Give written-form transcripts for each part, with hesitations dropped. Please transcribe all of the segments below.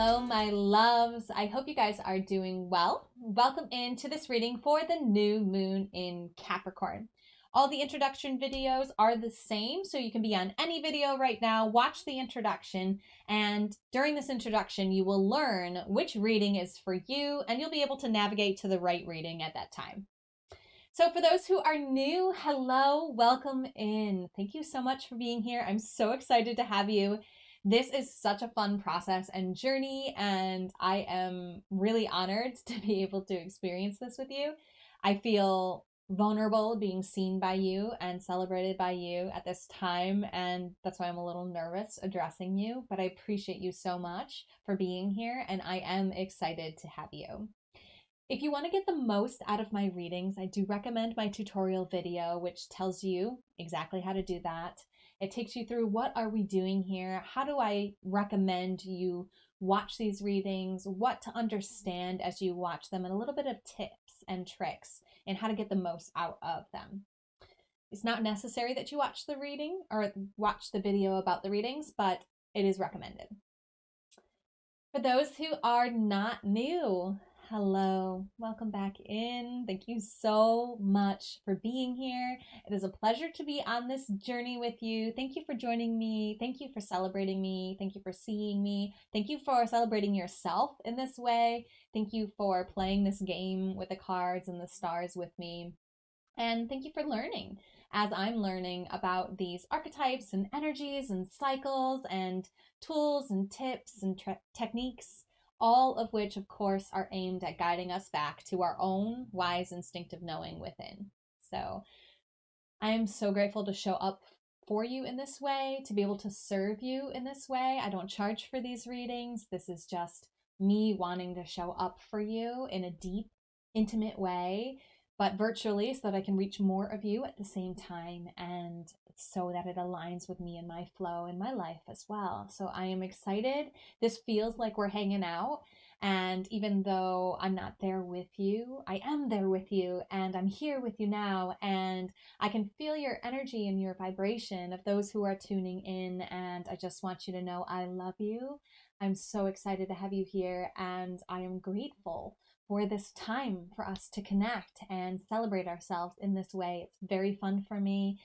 Hello, my loves. I hope you guys are doing well. Welcome into this reading for the new moon in Capricorn. All the introduction videos are the same, so you can be on any video right now, watch the introduction, and during this introduction, you will learn which reading is for you, and you'll be able to navigate to the right reading at that time. So for those who are new, hello, welcome in. Thank you so much for being here. I'm so excited to have you. This is such a fun process and journey, and I am really honored to be able to experience this with you. I feel vulnerable being seen by you and celebrated by you at this time, and that's why I'm a little nervous addressing you, but I appreciate you so much for being here, and I am excited to have you. If you want to get the most out of my readings, I do recommend my tutorial video, which tells you exactly how to do that. It takes you through what are we doing here, how do I recommend you watch these readings, what to understand as you watch them, and a little bit of tips and tricks and how to get the most out of them. It's not necessary that you watch the reading or watch the video about the readings, but it is recommended. For those who are not new, hello, welcome back in. Thank you so much for being here. It is a pleasure to be on this journey with you. Thank you for joining me. Thank you for celebrating me. Thank you for seeing me. Thank you for celebrating yourself in this way. Thank you for playing this game with the cards and the stars with me. And thank you for learning as I'm learning about these archetypes and energies and cycles and tools and tips and techniques, all of which, of course, are aimed at guiding us back to our own wise instinctive knowing within. So I am so grateful to show up for you in this way, to be able to serve you in this way. I don't charge for these readings. This is just me wanting to show up for you in a deep, intimate way, but virtually, so that I can reach more of you at the same time, and so that it aligns with me and my flow in my life as well. So I am excited. This feels like we're hanging out, and even though I'm not there with you, I am there with you, and I'm here with you now, and I can feel your energy and your vibration of those who are tuning in, and I just want you to know I love you. I'm so excited to have you here, and I am grateful for this time for us to connect and celebrate ourselves in this way. It's very fun for me.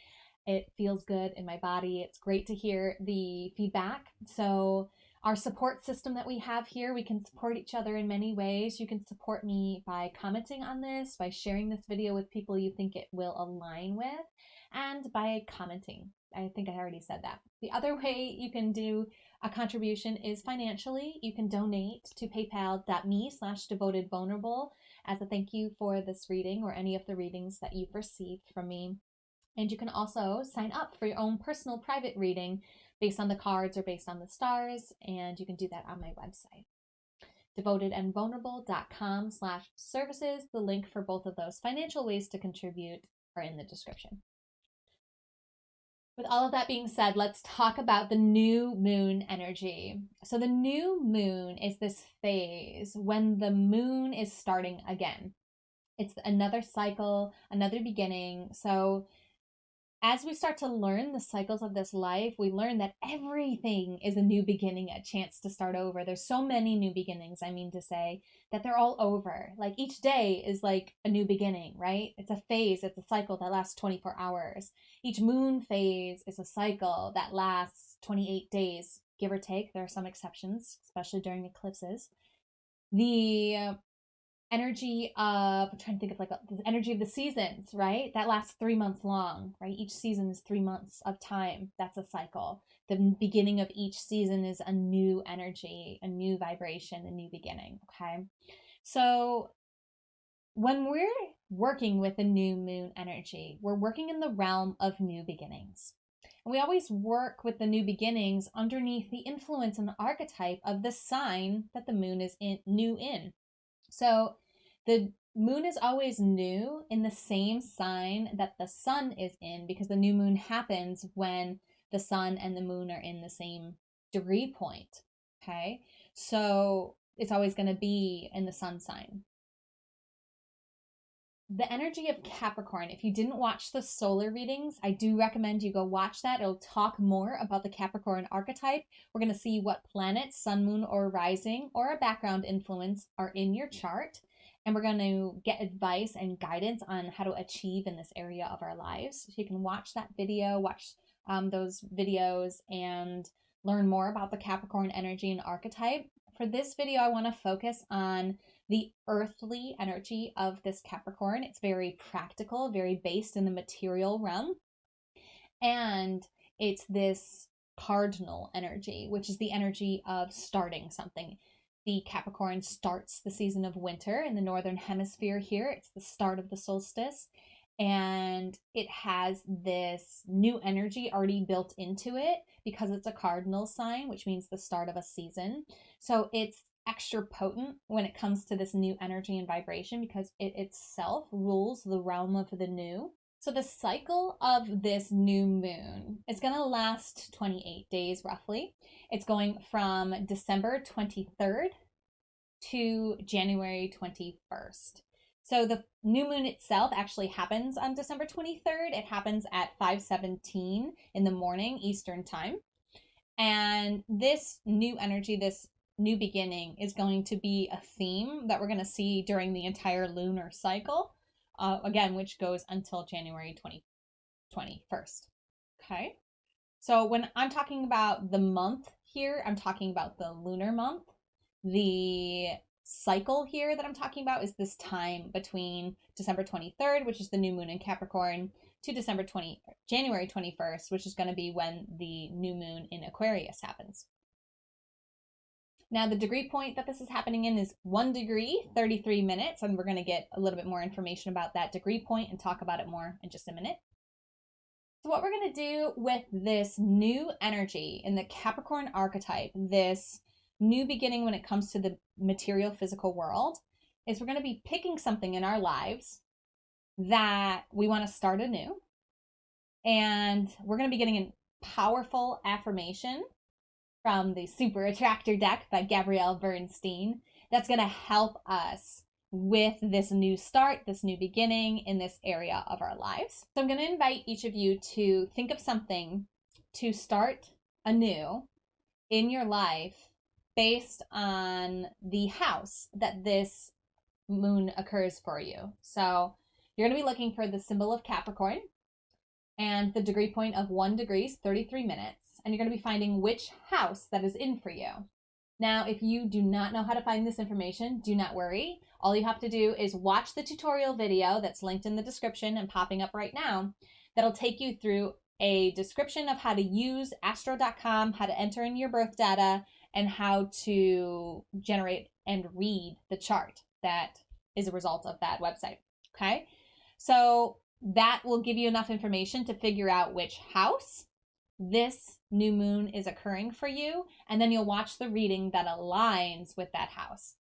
It feels good in my body. It's great to hear the feedback. So our support system that we have here, we can support each other in many ways. You can support me by commenting on this, by sharing this video with people you think it will align with, and by commenting. I think I already said that. The other way you can do a contribution is financially. You can donate to paypal.me/devotedvulnerable as a thank you for this reading or any of the readings that you've received from me. And you can also sign up for your own personal private reading based on the cards or based on the stars, and you can do that on my website, devotedandvulnerable.com/services. The link for both of those financial ways to contribute are in the description. With all of that being said, let's talk about the new moon energy. So the new moon is this phase when the moon is starting again. It's another cycle, another beginning. So as we start to learn the cycles of this life, we learn that everything is a new beginning, a chance to start over. There's so many new beginnings, I mean to say, that they're all over. Like each day is like a new beginning, right? It's a phase, it's a cycle that lasts 24 hours. Each moon phase is a cycle that lasts 28 days, give or take. There are some exceptions, especially during eclipses. The energy of, I'm trying to think of the energy of the seasons, right? That lasts 3 months long, right? Each season is 3 months of time. That's a cycle. The beginning of each season is a new energy, a new vibration, a new beginning, okay? So when we're working with a new moon energy, we're working in the realm of new beginnings. And we always work with the new beginnings underneath the influence and the archetype of the sign that the moon is new in. So the moon is always new in the same sign that the sun is in, because the new moon happens when the sun and the moon are in the same degree point. Okay. So it's always going to be in the sun sign. The energy of Capricorn. If you didn't watch the solar readings, I do recommend you go watch that. It'll talk more about the Capricorn archetype. We're going to see what planets, sun, moon, or rising, or a background influence are in your chart. And we're going to get advice and guidance on how to achieve in this area of our lives. So you can watch that video, watch those videos, and learn more about the Capricorn energy and archetype. For this video, I want to focus on the earthly energy of this Capricorn. It's very practical, very based in the material realm. And it's this cardinal energy, which is the energy of starting something. The Capricorn starts the season of winter in the northern hemisphere here. It's the start of the solstice. And it has this new energy already built into it because it's a cardinal sign, which means the start of a season. So it's extra potent when it comes to this new energy and vibration because it itself rules the realm of the new. So the cycle of this new moon is going to last 28 days roughly. It's going from December 23rd to January 21st. So the new moon itself actually happens on December 23rd. It happens at 5:17 in the morning Eastern time. And this new energy, this new beginning is going to be a theme that we're going to see during the entire lunar cycle, again, which goes until January 21st. Okay. So when I'm talking about the month here, I'm talking about the lunar month. The cycle here that I'm talking about is this time between December 23rd, which is the new moon in Capricorn, to January 21st, which is going to be when the new moon in Aquarius happens. Now, the degree point that this is happening in is 1 degree, 33 minutes, and we're going to get a little bit more information about that degree point and talk about it more in just a minute. So what we're going to do with this new energy in the Capricorn archetype, this new beginning when it comes to the material physical world, is we're going to be picking something in our lives that we want to start anew. And we're going to be getting a powerful affirmation from the Super Attractor deck by Gabrielle Bernstein that's going to help us with this new start, this new beginning in this area of our lives. So I'm going to invite each of you to think of something to start anew in your life based on the house that this moon occurs for you. So you're going to be looking for the symbol of Capricorn and the degree point of 1 degree, 33 minutes. And you're going to be finding which house that is in for you. Now, if you do not know how to find this information, do not worry. All you have to do is watch the tutorial video that's linked in the description and popping up right now. That'll take you through a description of how to use astro.com, how to enter in your birth data, and how to generate and read the chart that is a result of that website. Okay? So that will give you enough information to figure out which house this new moon is occurring for you, and then you'll watch the reading that aligns with that house.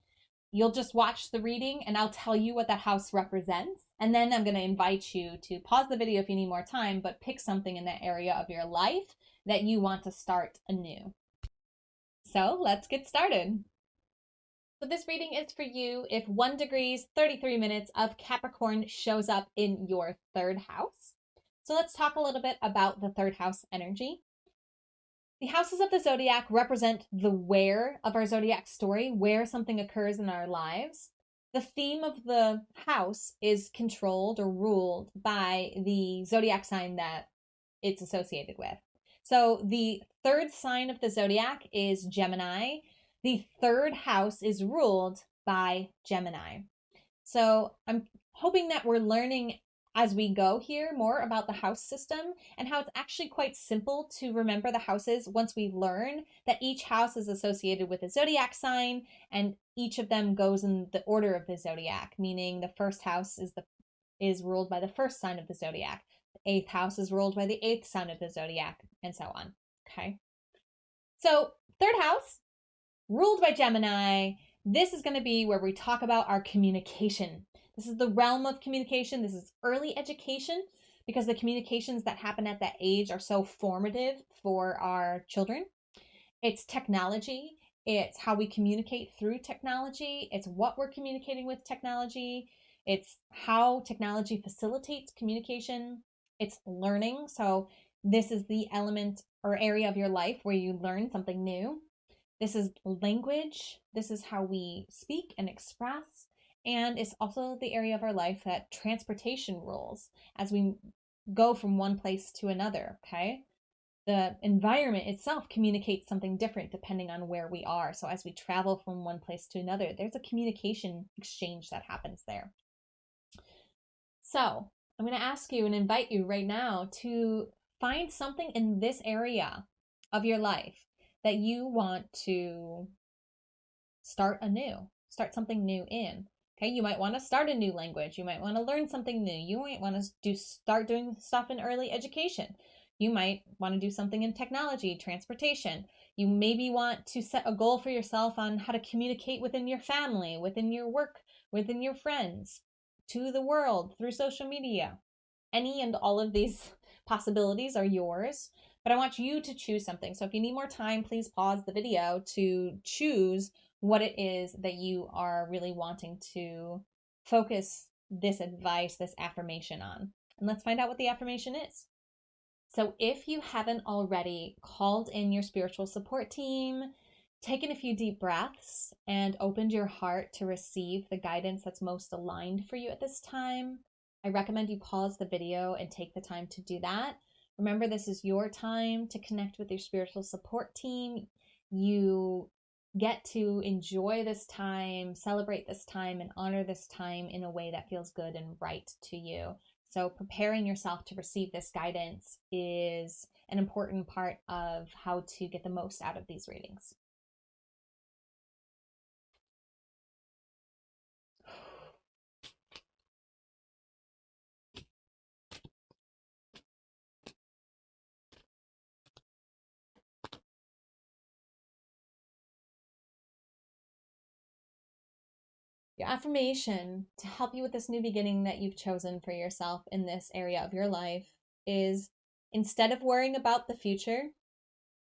You'll just watch the reading and I'll tell you what that house represents, and then I'm going to invite you to pause the video if you need more time, but pick something in that area of your life that you want to start anew. So let's get started. So this reading is for you if 1 degree, 33 minutes of Capricorn shows up in your 3rd house. So let's talk a little bit about the 3rd house energy. The houses of the zodiac represent the where of our zodiac story, where something occurs in our lives. The theme of the house is controlled or ruled by the zodiac sign that it's associated with. So the 3rd sign of the zodiac is Gemini. The 3rd house is ruled by Gemini. So I'm hoping that we're learning as we go here more about the house system and how it's actually quite simple to remember the houses once we learn that each house is associated with a zodiac sign and each of them goes in the order of the zodiac, meaning the 1st house is ruled by the 1st sign of the zodiac. The 8th house is ruled by the 8th sign of the zodiac, and so on. Okay. So 3rd house, ruled by Gemini. This is going to be where we talk about our communication. This is the realm of communication. This is early education because the communications that happen at that age are so formative for our children. It's technology. It's how we communicate through technology. It's what we're communicating with technology. It's how technology facilitates communication. It's learning. So this is the element or area of your life where you learn something new. This is language. This is how we speak and express. And it's also the area of our life that transportation rules as we go from one place to another, okay? The environment itself communicates something different depending on where we are. So as we travel from one place to another, there's a communication exchange that happens there. So I'm going to ask you and invite you right now to find something in this area of your life that you want to start start something new in. Okay, you might want to start a new language. You might want to learn something new. You might want to start doing stuff in early education. You might want to do something in technology, transportation. You maybe want to set a goal for yourself on how to communicate within your family, within your work, within your friends, to the world through social media. Any and all of these possibilities are yours, but I want you to choose something. So if you need more time, please pause the video to choose what it is that you are really wanting to focus this advice, this affirmation on. And let's find out what the affirmation is. So if you haven't already called in your spiritual support team, taken a few deep breaths, and opened your heart to receive the guidance that's most aligned for you at this time, I recommend you pause the video and take the time to do that. Remember, this is your time to connect with your spiritual support team. You get to enjoy this time, celebrate this time, and honor this time in a way that feels good and right to you. So preparing yourself to receive this guidance is an important part of how to get the most out of these readings. Your affirmation to help you with this new beginning that you've chosen for yourself in this area of your life is, instead of worrying about the future,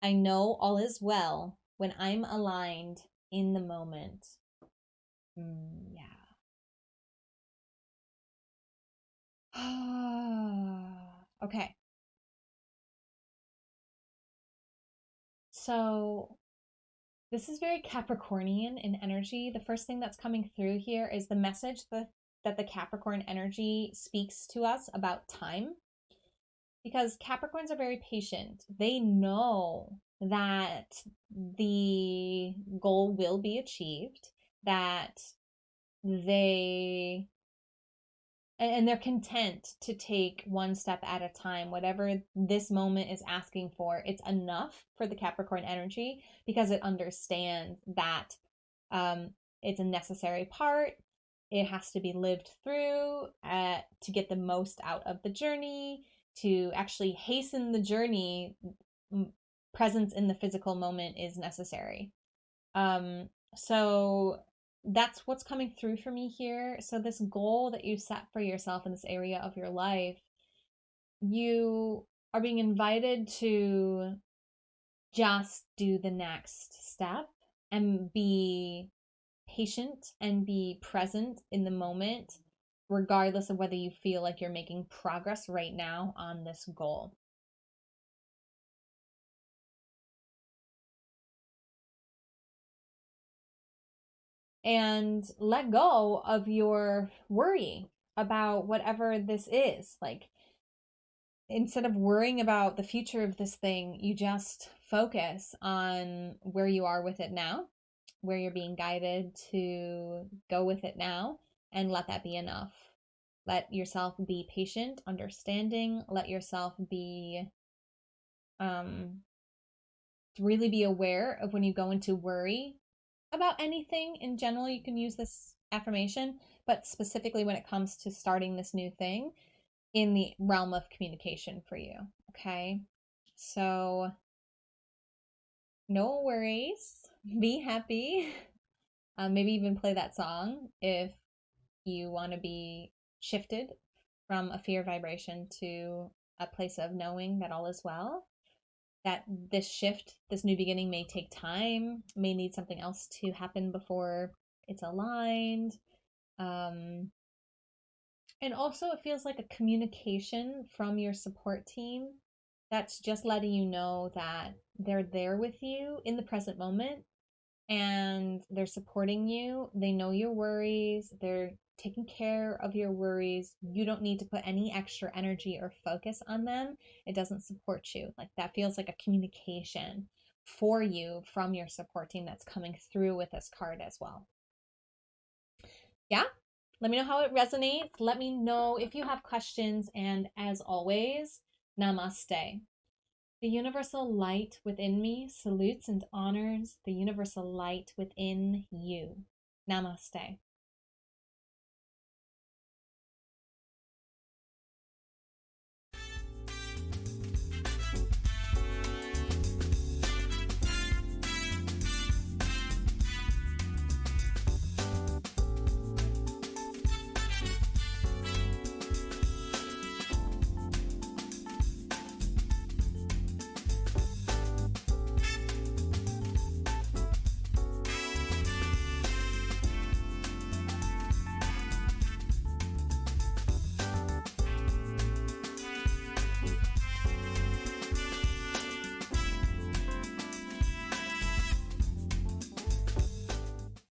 I know all is well when I'm aligned in the moment. Okay. So this is very Capricornian in energy. The first thing that's coming through here is the message that the Capricorn energy speaks to us about time. Because Capricorns are very patient. They know that the goal will be achieved, that they and they're content to take one step at a time. Whatever this moment is asking for, it's enough for the Capricorn energy because it understands that it's a necessary part. It has to be lived through to get the most out of the journey, to actually hasten the journey. Presence in the physical moment is necessary. So that's what's coming through for me here. So this goal that you set for yourself in this area of your life, you are being invited to just do the next step and be patient and be present in the moment, regardless of whether you feel like you're making progress right now on this goal. And let go of your worry about whatever this is. Like, instead of worrying about the future of this thing, you just focus on where you are with it now, where you're being guided to go with it now, and let that be enough. Let yourself be patient, understanding, let yourself be really be aware of when you go into worry about anything in general. You can use this affirmation, but specifically when it comes to starting this new thing in the realm of communication for you. Okay, so no worries, be happy. Maybe even play that song if you want to be shifted from a fear vibration to a place of knowing that all is well. That this shift, this new beginning may take time, may need something else to happen before it's aligned. And also, it feels like a communication from your support team that's just letting you know that they're there with you in the present moment and they're supporting you. They know your worries, they're taking care of your worries. You don't need to put any extra energy or focus on them. It doesn't support you. Like that feels like a communication for you from your support team that's coming through with this card as well. Yeah, let me know how it resonates. Let me know if you have questions. And as always, namaste. The universal light within me salutes and honors the universal light within you. Namaste.